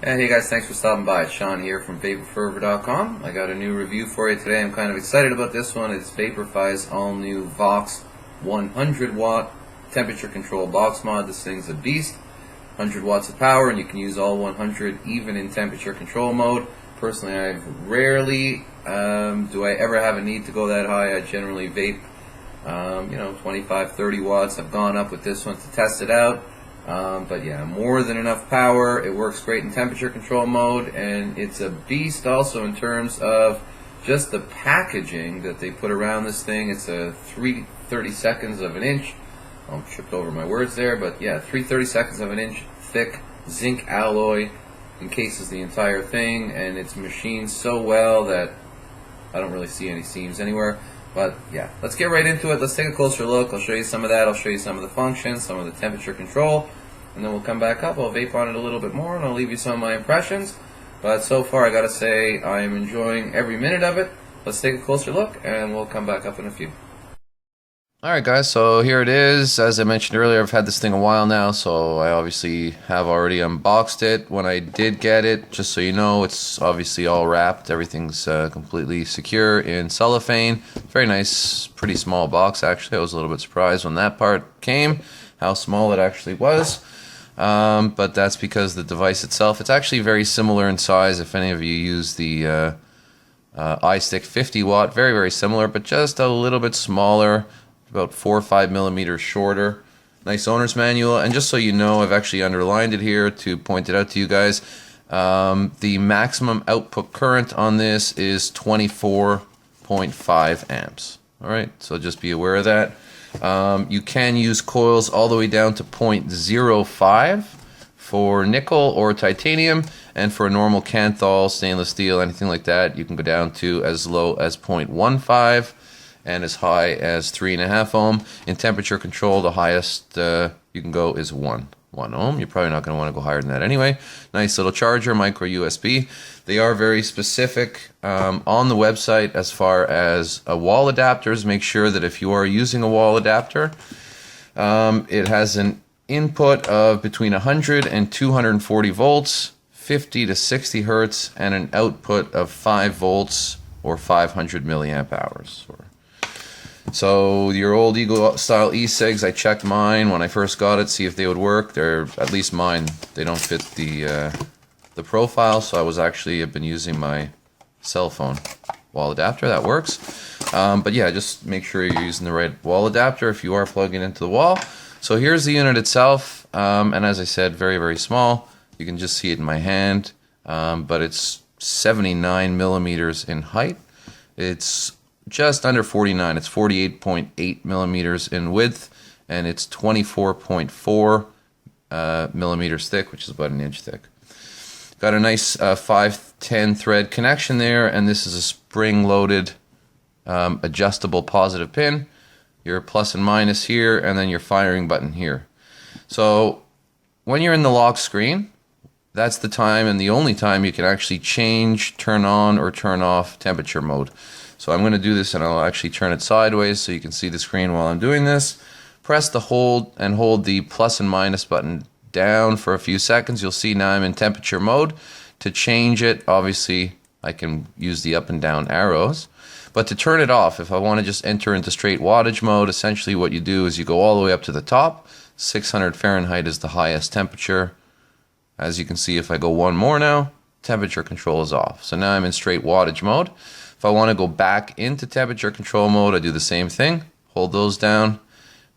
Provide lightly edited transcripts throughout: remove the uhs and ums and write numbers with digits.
Hey guys, thanks for stopping by. It's Sean here from VaporFerver.com. I got a new review for you today. I'm kind of excited about this one. It's VaporFi's all-new VOX 100 watt temperature control box mod. This thing's a beast. 100 watts of power, and you can use all 100 even in temperature control mode. Personally, I've rarely do I ever have a need to go that high. I generally vape 25, 30 watts. I've gone up with this one to test it out. But yeah, more than enough power. It works great in temperature control mode, and it's a beast also in terms of just the packaging that they put around this thing. It's a 3/32 of an inch. I tripped over my words there, but yeah, 3/32 of an inch thick zinc alloy encases the entire thing, and it's machined so well that I don't really see any seams anywhere. But yeah, let's get right into it. Let's take a closer look. I'll show you some of that. I'll show you some of the functions, some of the temperature control, and then we'll come back up. I'll vape on it a little bit more, and I'll leave you some of my impressions. But so far, I gotta say, I am enjoying every minute of it. Let's take a closer look, and we'll come back up in a few. Alright guys, so here it is. As I mentioned earlier, I've had this thing a while now, so I obviously have already unboxed it. When I did get it, just so you know, it's obviously all wrapped. Everything's completely secure in cellophane. Very nice, pretty small box actually. I was a little bit surprised when that part came, how small it actually was. But that's because the device itself, it's actually very similar in size. If any of you use the E-Cig 50 watt, very, very similar, but just a little bit smaller. About 4 or 5 millimeters shorter. Nice owner's manual, and just so you know, I've actually underlined it here to point it out to you guys. The maximum output current on this is 24.5 amps. Alright, so just be aware of that. You can use coils all the way down to 0.05 for nickel or titanium, and for a normal Kanthal, stainless steel, anything like that, you can go down to as low as 0.15 and as high as 3.5 ohm. In temperature control, the highest you can go is 1 ohm. You're probably not going to want to go higher than that anyway. Nice little charger, micro USB. They are very specific on the website as far as wall adapters. Make sure that if you are using a wall adapter, it has an input of between 100 and 240 volts, 50 to 60 hertz, and an output of 5 volts or 500 milliamp hours. So your old Eagle style E-Cigs, I checked mine when I first got it, see if they would work. They're, at least mine, they don't fit the profile, so I've been using my cell phone wall adapter. That works. But yeah, just make sure you're using the right wall adapter if you are plugging into the wall. So here's the unit itself, and as I said, very, very small. You can just see it in my hand, but it's 79 millimeters in height. It's just under 49. It's 48.8 millimeters in width, and it's 24.4 millimeters thick, which is about an inch thick. Got a nice 510 thread connection there, and this is a spring-loaded adjustable positive pin. Your plus and minus here, and then your firing button here. So when you're in the lock screen, that's the time and the only time you can actually change, turn on, or turn off temperature mode. So I'm going to do this, and I'll actually turn it sideways so you can see the screen while I'm doing this. Press the hold and hold the plus and minus button down for a few seconds. You'll see now I'm in temperature mode. To change it, obviously, I can use the up and down arrows. But to turn it off, if I want to just enter into straight wattage mode, essentially what you do is you go all the way up to the top. 600 Fahrenheit is the highest temperature. As you can see, if I go one more now, temperature control is off. So now I'm in straight wattage mode. If I want to go back into temperature control mode, I do the same thing. Hold those down,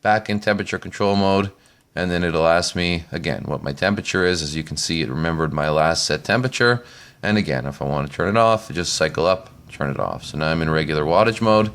back in temperature control mode, and then it'll ask me again what my temperature is. As you can see, it remembered my last set temperature. And again, if I want to turn it off, I just cycle up, turn it off. So now I'm in regular wattage mode.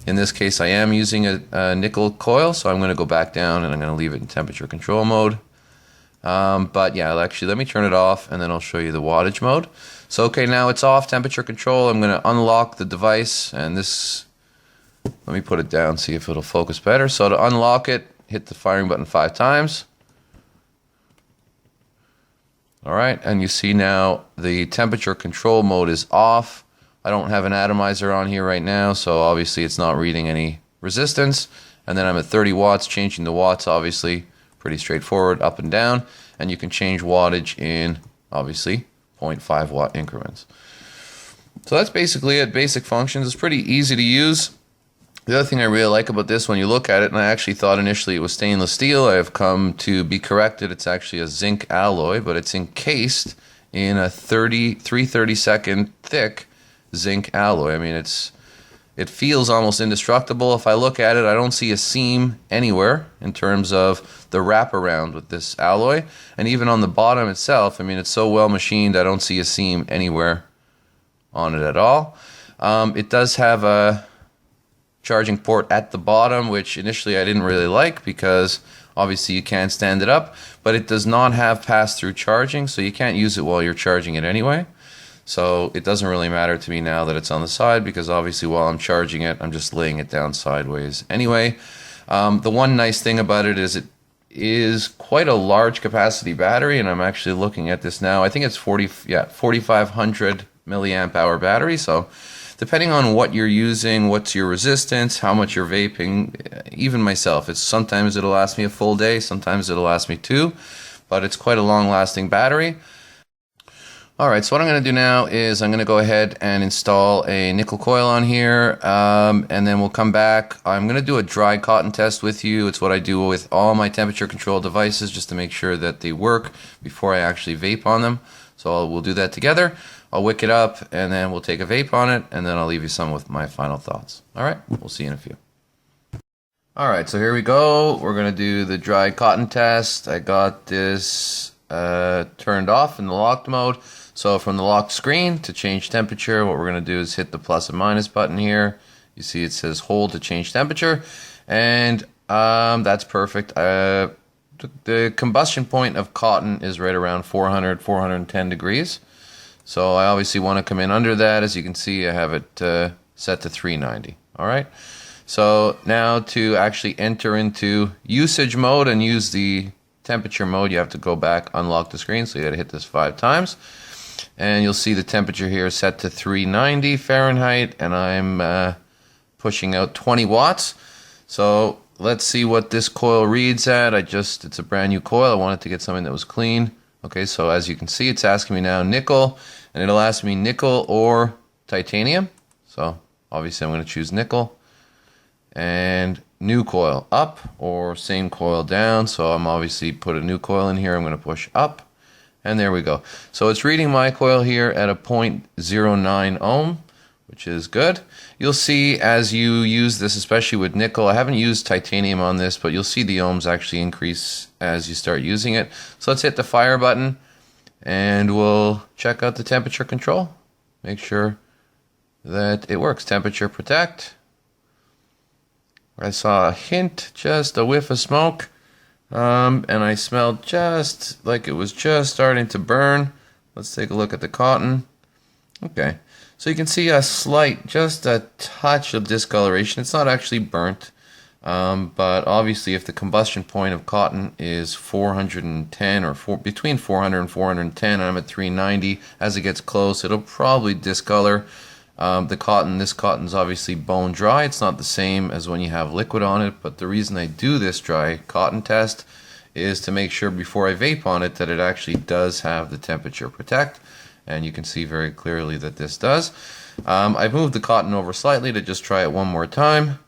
In this case, I am using a nickel coil, so I'm going to go back down and I'm going to leave it in temperature control mode. But yeah, actually, let me turn it off, and then I'll show you the wattage mode. So okay, now it's off, temperature control. I'm going to unlock the device, and this, let me put it down, see if it'll focus better. So to unlock it, hit the firing button 5 times. Alright, and you see now the temperature control mode is off. I don't have an atomizer on here right now, so obviously it's not reading any resistance. And then I'm at 30 watts, changing the watts obviously, pretty straightforward, up and down. And you can change wattage in obviously 0.5 watt increments. So that's basically it. Basic functions. It's pretty easy to use. The other thing I really like about this, when you look at it, and I actually thought initially it was stainless steel, I have come to be corrected. It's actually a zinc alloy, but it's encased in a 3/32 thick zinc alloy. I mean, it feels almost indestructible. If I look at it, I don't see a seam anywhere in terms of the wraparound with this alloy. And even on the bottom itself, I mean, it's so well machined, I don't see a seam anywhere on it at all. It does have a charging port at the bottom, which initially I didn't really like because obviously you can't stand it up, but it does not have pass-through charging, so you can't use it while you're charging it anyway. So it doesn't really matter to me now that it's on the side, because obviously while I'm charging it, I'm just laying it down sideways anyway. The one nice thing about it is quite a large capacity battery, and I'm actually looking at this now. I think it's 4,500 milliamp hour battery, so depending on what you're using, what's your resistance, how much you're vaping, even myself, sometimes it'll last me a full day, sometimes it'll last me 2, but it's quite a long-lasting battery. Alright, so what I'm going to do now is I'm going to go ahead and install a nickel coil on here, and then we'll come back. I'm going to do a dry cotton test with you. It's what I do with all my temperature control devices, just to make sure that they work before I actually vape on them. So we'll do that together. I'll wick it up, and then we'll take a vape on it, and then I'll leave you some with my final thoughts. Alright, we'll see you in a few. Alright, so here we go. We're going to do the dry cotton test. I got this turned off in the locked mode. So from the locked screen, to change temperature, what we're going to do is hit the plus and minus button here. You see it says hold to change temperature, and that's perfect. The combustion point of cotton is right around 400, 410 degrees. So I obviously want to come in under that. As you can see, I have it set to 390. All right. So now to actually enter into usage mode and use the temperature mode, you have to go back, unlock the screen. So you got to hit this 5 times. And you'll see the temperature here is set to 390 Fahrenheit, and I'm pushing out 20 watts. So let's see what this coil reads at. It's a brand new coil. I wanted to get something that was clean. Okay, so as you can see, it's asking me now nickel, and it'll ask me nickel or titanium. So obviously I'm going to choose nickel. And new coil up or same coil down. So I'm obviously put a new coil in here. I'm going to push up. And there we go. So it's reading my coil here at a 0.09 ohm, which is good. You'll see as you use this, especially with nickel, I haven't used titanium on this, but you'll see the ohms actually increase as you start using it. So let's hit the fire button, and we'll check out the temperature control. Make sure that it works. Temperature protect. I saw a hint, just a whiff of smoke. And I smelled just like it was just starting to burn. Let's take a look at the cotton. Okay, so you can see a slight, just a touch of discoloration. It's not actually burnt, but obviously if the combustion point of cotton is 410 or between 400 and 410, and I'm at 390, as it gets close, it'll probably discolor. This cotton's obviously bone dry. It's not the same as when you have liquid on it, but the reason I do this dry cotton test is to make sure before I vape on it that it actually does have the temperature protect, and you can see very clearly that this does. I've moved the cotton over slightly to just try it one more time,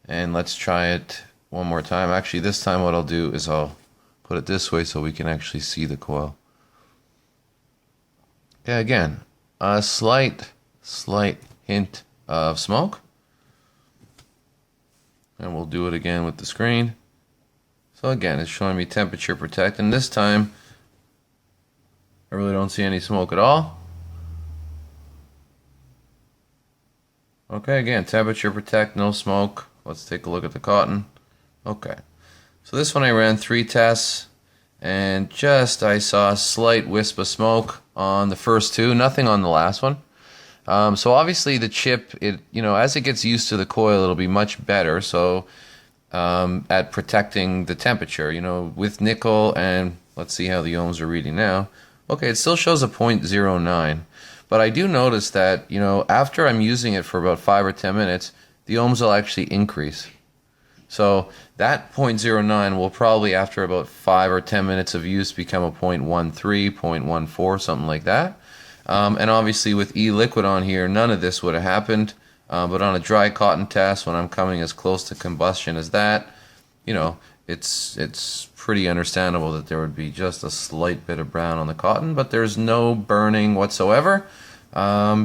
and let's try it one more time. Actually, this time what I'll do is I'll put it this way so we can actually see the coil. Okay, again, a slight hint of smoke, and we'll do it again with the screen. So again, it's showing me temperature protect, and this time I really don't see any smoke at all. Okay, again, temperature protect, no smoke. Let's take a look at the cotton. Okay, so this one I ran 3 tests, and I saw a slight wisp of smoke on the first 2, nothing on the last one. So obviously the chip, as it gets used to the coil, it'll be much better. So at protecting the temperature, with nickel, and let's see how the ohms are reading now. Okay, it still shows a 0.09, but I do notice that after I'm using it for about 5 or 10 minutes, the ohms will actually increase. So That 0.09 will probably, after about 5 or 10 minutes of use, become a 0.13, 0.14, something like that. And obviously with e-liquid on here, none of this would have happened. But on a dry cotton test, when I'm coming as close to combustion as that, you know, it's pretty understandable that there would be just a slight bit of brown on the cotton, but there's no burning whatsoever.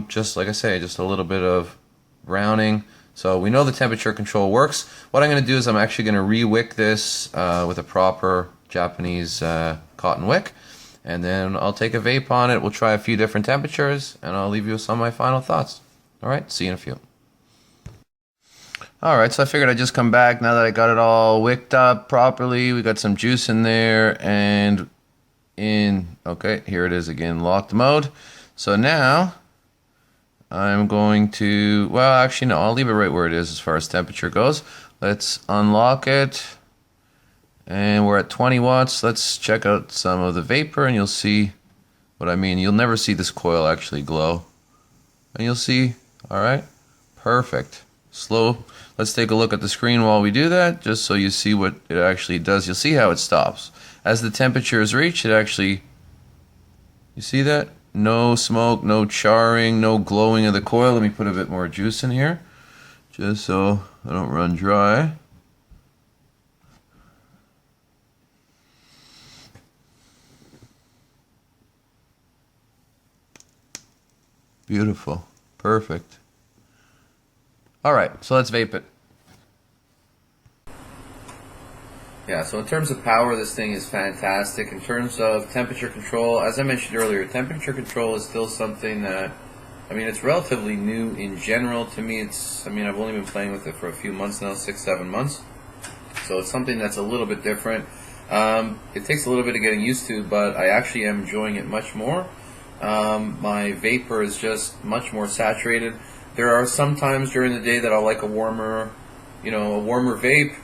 Just like I say, just a little bit of browning. So we know the temperature control works. What I'm going to do is I'm actually going to re-wick this with a proper Japanese cotton wick, and then I'll take a vape on it. We'll try a few different temperatures, and I'll leave you with some of my final thoughts. Alright, see you in a few. Alright, so I figured I'd just come back now that I got it all wicked up properly. We got some juice in there, and okay, here it is again, locked mode. So now I'm going to, well, actually no, I'll leave it right where it is as far as temperature goes. Let's unlock it, and we're at 20 watts. Let's check out some of the vapor, and you'll see what I mean. You'll never see this coil actually glow, and you'll see, alright, perfect. Slow. Let's take a look at the screen while we do that, just so you see what it actually does. You'll see how it stops. As the temperature is reached, it actually, you see that? No smoke, no charring, no glowing of the coil. Let me put a bit more juice in here, just so I don't run dry. Beautiful. Perfect. Alright, so let's vape it. Yeah, so in terms of power, this thing is fantastic. In terms of temperature control, as I mentioned earlier, temperature control is still something that, I mean, it's relatively new in general to me. I've only been playing with it for a few months now, 6-7 months. So it's something that's a little bit different. It takes a little bit of getting used to, but I actually am enjoying it much more. My vapor is just much more saturated. There are some times during the day that I'll like a warmer vape.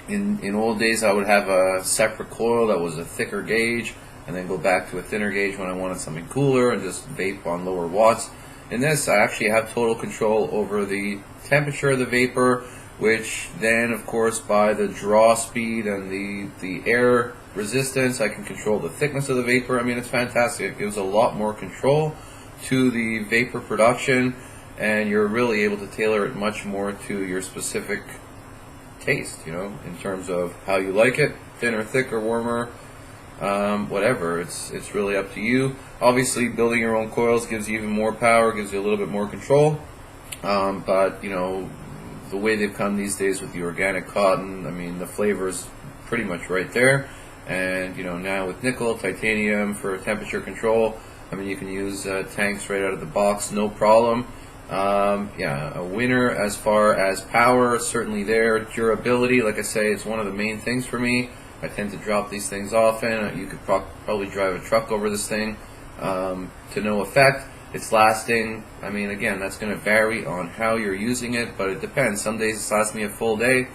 In old days, I would have a separate coil that was a thicker gauge, and then go back to a thinner gauge when I wanted something cooler, and just vape on lower watts. In this, I actually have total control over the temperature of the vapor, which then, of course, by the draw speed and the air resistance, I can control the thickness of the vapor. I mean, it's fantastic. It gives a lot more control to the vapor production, and you're really able to tailor it much more to your specific taste, you know, in terms of how you like it, thinner, thicker, warmer, whatever. It's really up to you. Obviously, building your own coils gives you even more power, gives you a little bit more control, but, you know, the way they've come these days with the organic cotton, I mean, the flavor is pretty much right there. And, you know, now with nickel, titanium for temperature control, I mean, you can use tanks right out of the box, no problem. Yeah, a winner as far as power, certainly there. Durability, like I say, is one of the main things for me. I tend to drop these things often. You could probably drive a truck over this thing to no effect. It's lasting, I mean, again, that's going to vary on how you're using it, but it depends. Some days it's lasting me a full day.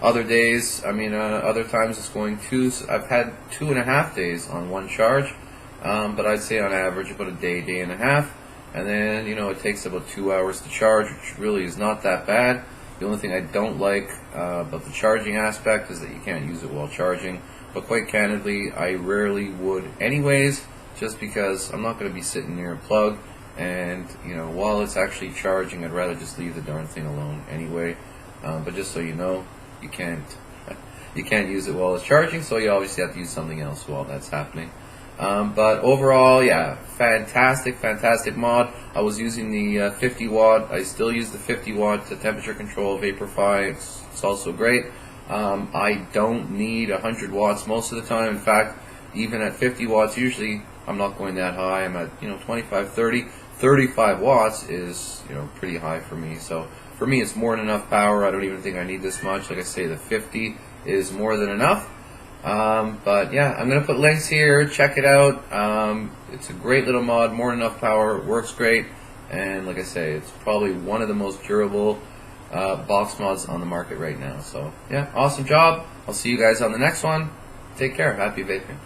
Other days, I mean, other times it's going I've had 2.5 days on one charge, but I'd say on average about a day and a half. And then, you know, it takes about 2 hours to charge, which really is not that bad. The only thing I don't like about the charging aspect is that you can't use it while charging. But quite candidly, I rarely would anyways, just because I'm not going to be sitting near a plug. And, you know, while it's actually charging, I'd rather just leave the darn thing alone anyway. But just so you know, you can't use it while it's charging, so you obviously have to use something else while that's happening. But overall, yeah, fantastic mod. I was using the 50 watt. I still use the 50 watt to temperature control VaporFi. It's also great. I don't need 100 watts most of the time. In fact, even at 50 watts, usually I'm not going that high. I'm at, you know, 25, 30. 35 watts is, you know, pretty high for me. So for me, it's more than enough power. I don't even think I need this much. Like I say, the 50 is more than enough. But yeah, I'm going to put links here. Check it out. It's a great little mod, more than enough power, works great. And like I say, it's probably one of the most durable box mods on the market right now. So yeah, awesome job. I'll see you guys on the next one. Take care. Happy vaping.